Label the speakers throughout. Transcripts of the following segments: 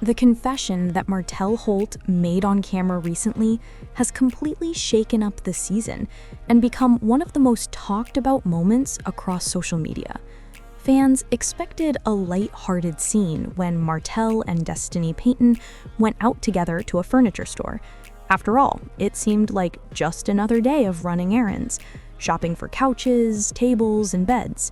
Speaker 1: The confession that Martell Holt made on camera recently has completely shaken up the season and become one of the most talked about moments across social media. Fans expected a light-hearted scene when Martell and Destiny Payton went out together to a furniture store. After all, it seemed like just another day of running errands, shopping for couches, tables, and beds.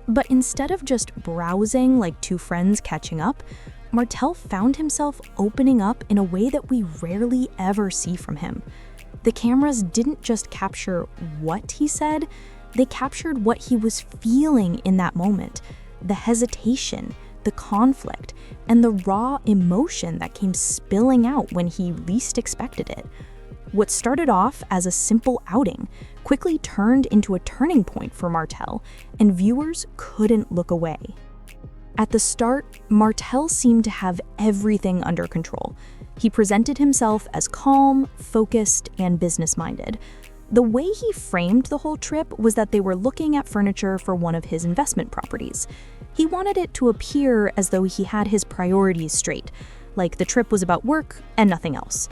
Speaker 1: But instead of just browsing like two friends catching up, Martell found himself opening up in a way that we rarely ever see from him. The cameras didn't just capture what he said, they captured what he was feeling in that moment, the hesitation, the conflict, and the raw emotion that came spilling out when he least expected it. What started off as a simple outing quickly turned into a turning point for Martell, and viewers couldn't look away. At the start, Martell seemed to have everything under control. He presented himself as calm, focused, and business-minded. The way he framed the whole trip was that they were looking at furniture for one of his investment properties. He wanted it to appear as though he had his priorities straight, like the trip was about work and nothing else.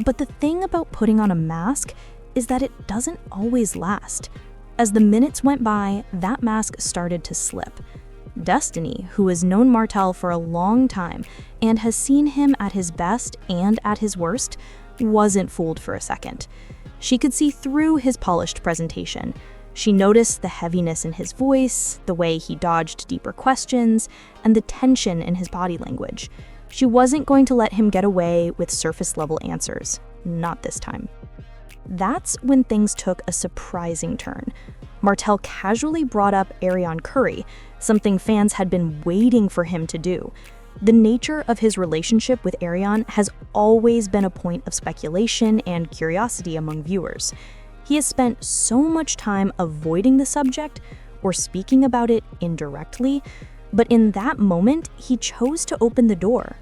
Speaker 1: But the thing about putting on a mask is that it doesn't always last. As the minutes went by, that mask started to slip. Destiny, who has known Martell for a long time and has seen him at his best and at his worst, wasn't fooled for a second. She could see through his polished presentation. She noticed the heaviness in his voice, the way he dodged deeper questions, and the tension in his body language. She wasn't going to let him get away with surface-level answers. Not this time. That's when things took a surprising turn. Martell casually brought up Arionne Curry, something fans had been waiting for him to do. The nature of his relationship with Arionne has always been a point of speculation and curiosity among viewers. He has spent so much time avoiding the subject or speaking about it indirectly, but in that moment, he chose to open the door.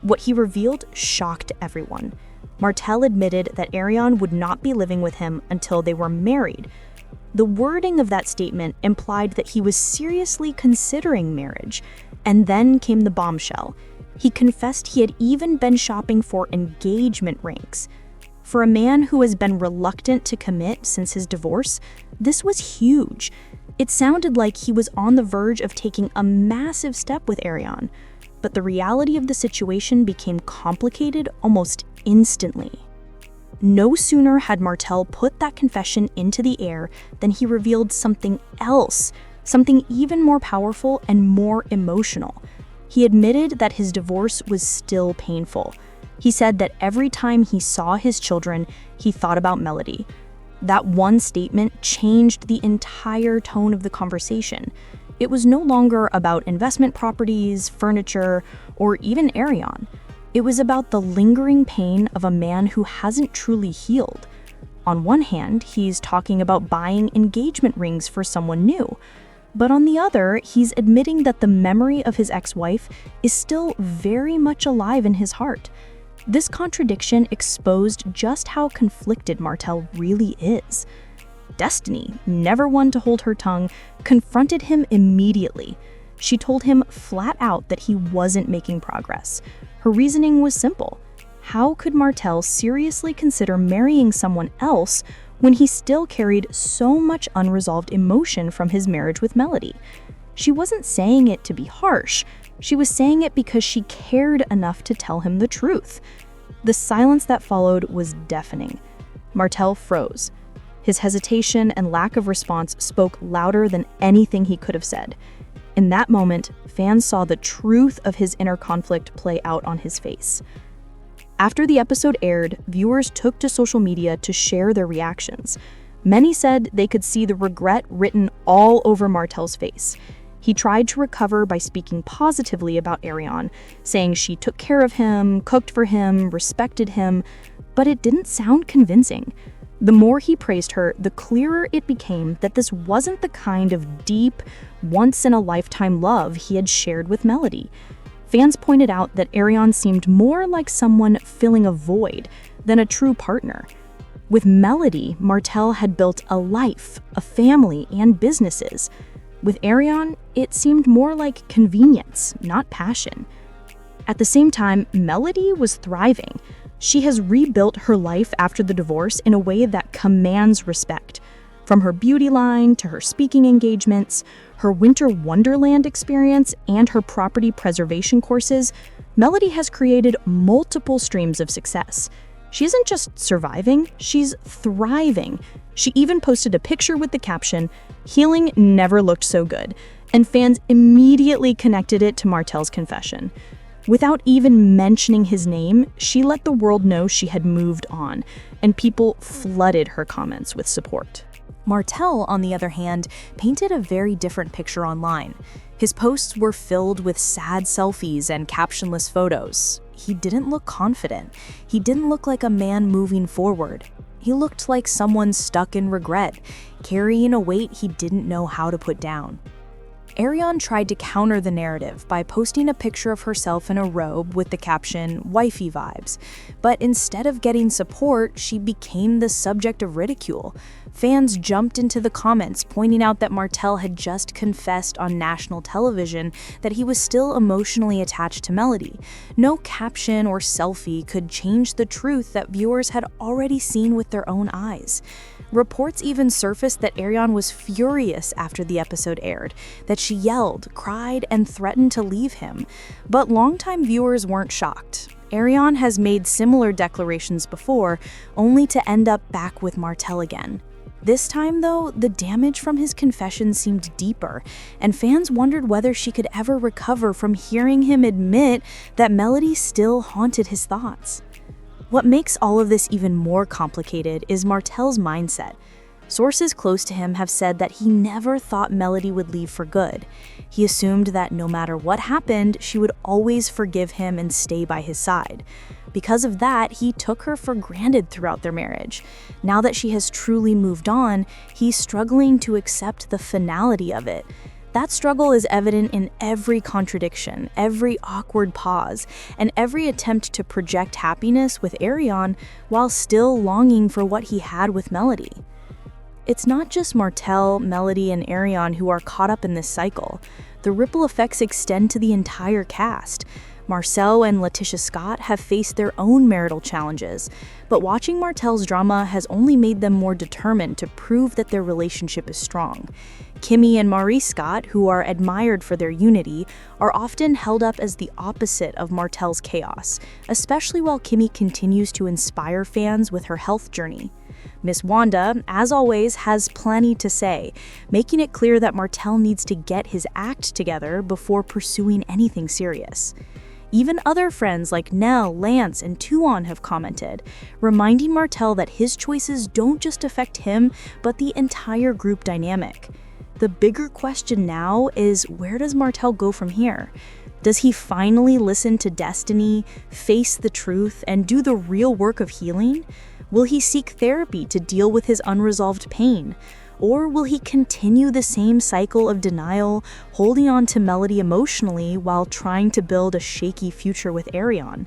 Speaker 1: What he revealed shocked everyone. Martell admitted that Arionne would not be living with him until they were married. The wording of that statement implied that he was seriously considering marriage, and then came the bombshell. He confessed he had even been shopping for engagement rings. For a man who has been reluctant to commit since his divorce, this was huge. It sounded like he was on the verge of taking a massive step with Arionne, but the reality of the situation became complicated almost instantly. No sooner had Martell put that confession into the air than he revealed something else, something even more powerful and more emotional. He admitted that his divorce was still painful. He said that every time he saw his children, he thought about Melody. That one statement changed the entire tone of the conversation. It was no longer about investment properties, furniture, or even Arionne. It was about the lingering pain of a man who hasn't truly healed. On one hand, he's talking about buying engagement rings for someone new, but on the other, he's admitting that the memory of his ex-wife is still very much alive in his heart. This contradiction exposed just how conflicted Martell really is. Destiny, never one to hold her tongue, confronted him immediately. She told him flat out that he wasn't making progress. Her reasoning was simple. How could Martell seriously consider marrying someone else when he still carried so much unresolved emotion from his marriage with Melody? She wasn't saying it to be harsh. She was saying it because she cared enough to tell him the truth. The silence that followed was deafening. Martell froze. His hesitation and lack of response spoke louder than anything he could have said. In that moment, fans saw the truth of his inner conflict play out on his face. After the episode aired, viewers took to social media to share their reactions. Many said they could see the regret written all over Martell's face. He tried to recover by speaking positively about Arionne, saying she took care of him, cooked for him, respected him, but it didn't sound convincing. The more he praised her, the clearer it became that this wasn't the kind of deep, once-in-a-lifetime love he had shared with Melody. Fans pointed out that Arionne seemed more like someone filling a void than a true partner. With Melody, Martell had built a life, a family, and businesses. With Arionne, it seemed more like convenience, not passion. At the same time, Melody was thriving. She has rebuilt her life after the divorce in a way that commands respect. From her beauty line to her speaking engagements, her winter wonderland experience, and her property preservation courses, Melody has created multiple streams of success. She isn't just surviving, she's thriving. She even posted a picture with the caption, "Healing never looked so good," and fans immediately connected it to Martell's confession. Without even mentioning his name, she let the world know she had moved on, and people flooded her comments with support.
Speaker 2: Martell, on the other hand, painted a very different picture online. His posts were filled with sad selfies and captionless photos. He didn't look confident. He didn't look like a man moving forward. He looked like someone stuck in regret, carrying a weight he didn't know how to put down. Arionne tried to counter the narrative by posting a picture of herself in a robe with the caption, "Wifey vibes." But instead of getting support, she became the subject of ridicule. Fans jumped into the comments, pointing out that Martell had just confessed on national television that he was still emotionally attached to Melody. No caption or selfie could change the truth that viewers had already seen with their own eyes. Reports even surfaced that Arionne was furious after the episode aired, that she yelled, cried, and threatened to leave him. But longtime viewers weren't shocked. Arionne has made similar declarations before, only to end up back with Martell again. This time, though, the damage from his confession seemed deeper, and fans wondered whether she could ever recover from hearing him admit that Melody still haunted his thoughts. What makes all of this even more complicated is Martell's mindset. Sources close to him have said that he never thought Melody would leave for good. He assumed that no matter what happened, she would always forgive him and stay by his side. Because of that, he took her for granted throughout their marriage. Now that she has truly moved on, he's struggling to accept the finality of it. That struggle is evident in every contradiction, every awkward pause, and every attempt to project happiness with Arionne while still longing for what he had with Melody. It's not just Martell, Melody, and Arionne who are caught up in this cycle. The ripple effects extend to the entire cast. Marcel and Letitia Scott have faced their own marital challenges, but watching Martell's drama has only made them more determined to prove that their relationship is strong. Kimmy and Maurice Scott, who are admired for their unity, are often held up as the opposite of Martell's chaos, especially while Kimmy continues to inspire fans with her health journey. Miss Wanda, as always, has plenty to say, making it clear that Martell needs to get his act together before pursuing anything serious. Even other friends like Nell, Lance, and Tuon have commented, reminding Martell that his choices don't just affect him, but the entire group dynamic. The bigger question now is, where does Martell go from here? Does he finally listen to destiny, face the truth, and do the real work of healing? Will he seek therapy to deal with his unresolved pain? Or will he continue the same cycle of denial, holding on to Melody emotionally while trying to build a shaky future with Arionne?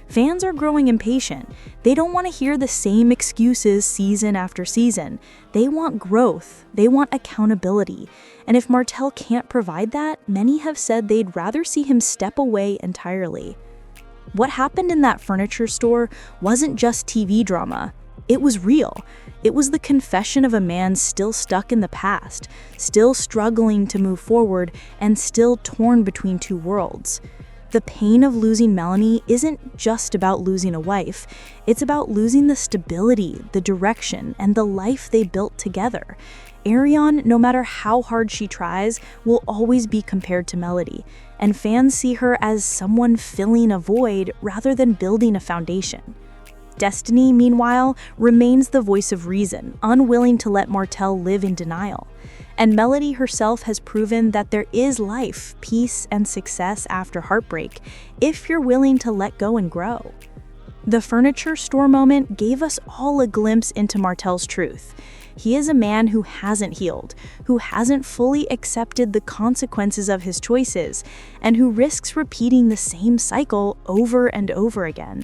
Speaker 2: Fans are growing impatient. They don't want to hear the same excuses season after season. They want growth. They want accountability. And if Martell can't provide that, many have said they'd rather see him step away entirely. What happened in that furniture store wasn't just TV drama. It was real. It was the confession of a man still stuck in the past, still struggling to move forward, and still torn between two worlds. The pain of losing Melanie isn't just about losing a wife. It's about losing the stability, the direction, and the life they built together. Arionne, no matter how hard she tries, will always be compared to Melody, and fans see her as someone filling a void rather than building a foundation. Destiny, meanwhile, remains the voice of reason, unwilling to let Martell live in denial. And Melody herself has proven that there is life, peace, and success after heartbreak, if you're willing to let go and grow. The furniture store moment gave us all a glimpse into Martell's truth. He is a man who hasn't healed, who hasn't fully accepted the consequences of his choices, and who risks repeating the same cycle over and over again.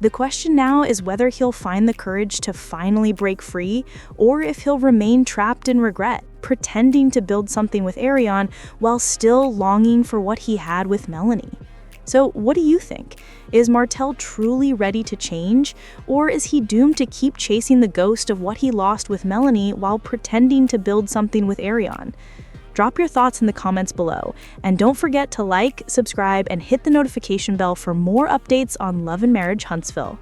Speaker 2: The question now is whether he'll find the courage to finally break free, or if he'll remain trapped in regret, pretending to build something with Arionne while still longing for what he had with Melanie. So what do you think? Is Martell truly ready to change, or is he doomed to keep chasing the ghost of what he lost with Melanie while pretending to build something with Arionne? Drop your thoughts in the comments below, and don't forget to like, subscribe, and hit the notification bell for more updates on Love and Marriage Huntsville.